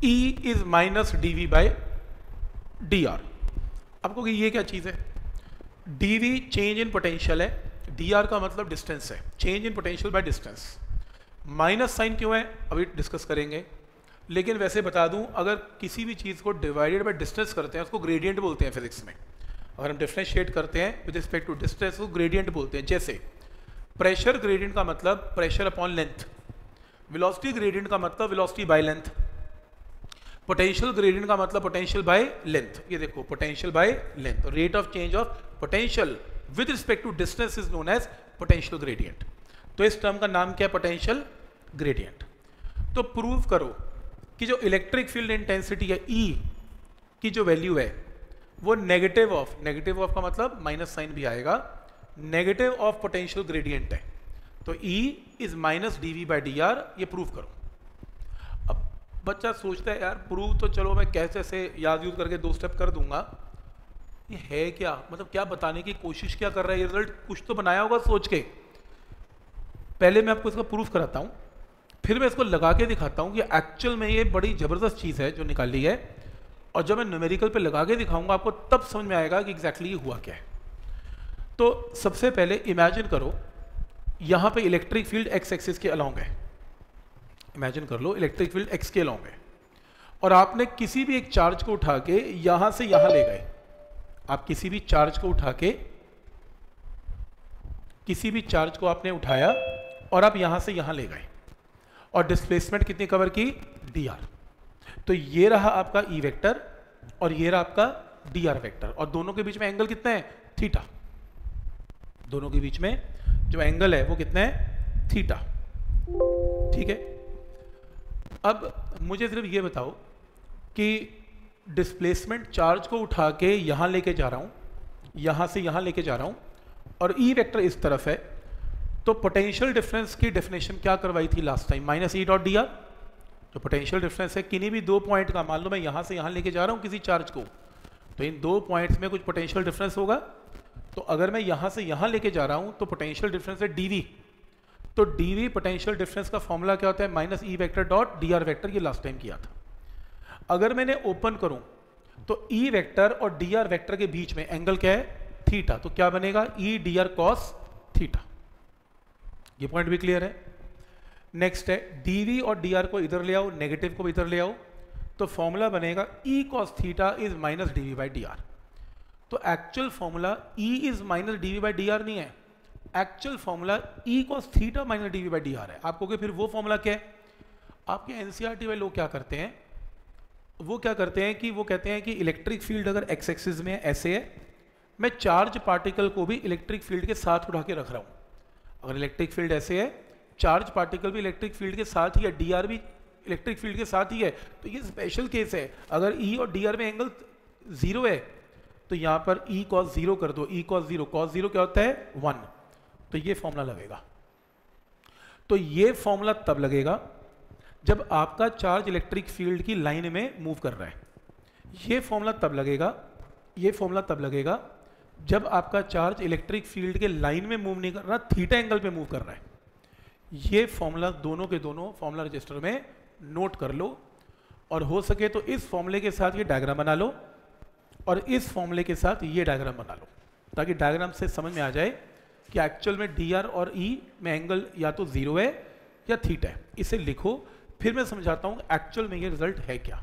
E is minus dV by dr। आपको ये क्या चीज़ है? dV चेंज इन पोटेंशियल है, dr का मतलब डिस्टेंस है, change in potential by distance. Minus sign क्यों है अभी डिस्कस करेंगे, लेकिन वैसे बता दूं, अगर किसी भी चीज़ को डिवाइडेड बाय डिस्टेंस करते हैं उसको ग्रेडियंट बोलते हैं फिजिक्स में। अगर हम डिफरेंशिएट करते हैं विद रिस्पेक्ट टू डिस्टेंस को ग्रेडियंट बोलते हैं। जैसे प्रेशर ग्रेडियंट का मतलब pressure upon length, velocity gradient का मतलब velocity by length, potential gradient का मतलब पोटेंशियल बाय लेंथ। ये देखो potential by length, rate of change of potential with respect to distance is known as potential gradient. तो इस टर्म का नाम क्या है? Potential gradient. तो प्रूव करो कि जो इलेक्ट्रिक फील्ड इंटेंसिटी है E की जो वैल्यू है वो नेगेटिव ऑफ का मतलब माइनस साइन भी आएगा, नेगेटिव ऑफ पोटेंशियल ग्रेडियंट है। तो E is minus dV by dr, ये प्रूव करो। अब बच्चा सोचता है यार प्रूव तो चलो मैं कैसे से याद यूज करके 2 स्टेप कर दूंगा, ये है क्या, मतलब क्या बताने की कोशिश क्या कर रहा है, ये रिजल्ट कुछ तो बनाया होगा सोच के। पहले मैं आपको इसका प्रूफ कराता हूँ, फिर मैं इसको लगा के दिखाता हूँ कि एक्चुअल में ये बड़ी ज़बरदस्त चीज़ है जो निकाली है, और जब मैं न्यूमेरिकल पे लगा के दिखाऊंगा आपको तब समझ में आएगा कि एग्जैक्टली ये हुआ क्या है। तो सबसे पहले इमेजिन करो यहाँ पे इलेक्ट्रिक फील्ड एक्स एक्सिस के अलोंग है। इमेजिन कर लो इलेक्ट्रिक फील्ड एक्स के अलोंग है, और आपने किसी भी एक चार्ज को उठा के यहाँ से यहाँ ले गए। आप किसी भी चार्ज को उठा के, किसी भी चार्ज को आपने उठाया और आप यहाँ से यहाँ ले गए, और डिस्प्लेसमेंट कितनी कवर की? dr। तो ये रहा आपका E वेक्टर और ये रहा आपका dr वेक्टर, और दोनों के बीच में एंगल कितना है? थीटा। दोनों के बीच में जो एंगल है वो कितना है? थीटा। ठीक है। अब मुझे सिर्फ ये बताओ कि डिस्प्लेसमेंट चार्ज को उठा के यहां लेके जा रहा हूं, यहां से यहां लेके जा रहा हूं, और E वेक्टर इस तरफ है, तो पोटेंशियल डिफरेंस की डेफिनेशन क्या करवाई थी last time? Minus E dot dr। जो पोटेंशियल डिफरेंस है किन्हीं भी 2 पॉइंट का, मान लो मैं यहां से यहां लेके जा रहा हूं किसी चार्ज को, तो इन 2 पॉइंट्स में कुछ पोटेंशियल डिफरेंस होगा। तो अगर मैं यहां से यहां लेके जा रहा हूं तो पोटेंशियल डिफरेंस है dV। तो dV पोटेंशियल डिफरेंस का फॉर्मूला क्या होता है? Minus E vector dot dr vector, ये लास्ट टाइम किया था। अगर मैंने ओपन करूं तो E वेक्टर और dr वेक्टर के बीच में एंगल क्या है? थीटा। तो क्या बनेगा? E dr cos theta. ये पॉइंट भी क्लियर है। नेक्स्ट है dV और dr को इधर ले आओ, नेगेटिव को इधर ले आओ, तो फॉर्मूला बनेगा E cos theta is minus dV by dr। तो actual formula E is minus dV by dr नहीं है, actual formula E cos theta minus dV by dr है। आपको फिर वो फॉर्मूला क्या है? आपके एनसीईआरटी वाले लोग क्या करते हैं, वो क्या करते हैं कि वो कहते हैं कि इलेक्ट्रिक फील्ड अगर एक्स एक्सिस में ऐसे है, मैं चार्ज पार्टिकल को भी इलेक्ट्रिक फील्ड के साथ उठा के रख रहा हूं। अगर इलेक्ट्रिक फील्ड ऐसे है, चार्ज पार्टिकल भी इलेक्ट्रिक फील्ड के साथ ही है, dr भी इलेक्ट्रिक फील्ड के साथ ही है, तो ये स्पेशल केस है। अगर E और dr में एंगल 0 है तो यहां पर E cos 0 कर दो, E cos 0 क्या होता है? 1। तो ये फॉर्मूला लगेगा। तो ये फॉर्मूला तब लगेगा जब आपका चार्ज इलेक्ट्रिक फील्ड की लाइन में मूव कर रहा है। ये फॉर्मूला तब लगेगा, ये फॉर्मूला तब लगेगा जब आपका चार्ज इलेक्ट्रिक फील्ड के लाइन में मूव नहीं कर रहा, थीटा एंगल पे मूव कर रहा है। ये फॉर्मूला दोनों के दोनों फॉर्मूला रजिस्टर में नोट कर लो, और हो सके तो इस फॉर्मूले के साथ ये डायग्राम बना लो, और इस फॉर्मूले के साथ ये डायग्राम बना लो, ताकि डायग्राम से समझ में आ जाए कि एक्चुअल में dr और E में एंगल या तो 0 है या थीटा है। इसे लिखो, फिर मैं समझाता हूँ एक्चुअल में ये रिजल्ट है क्या।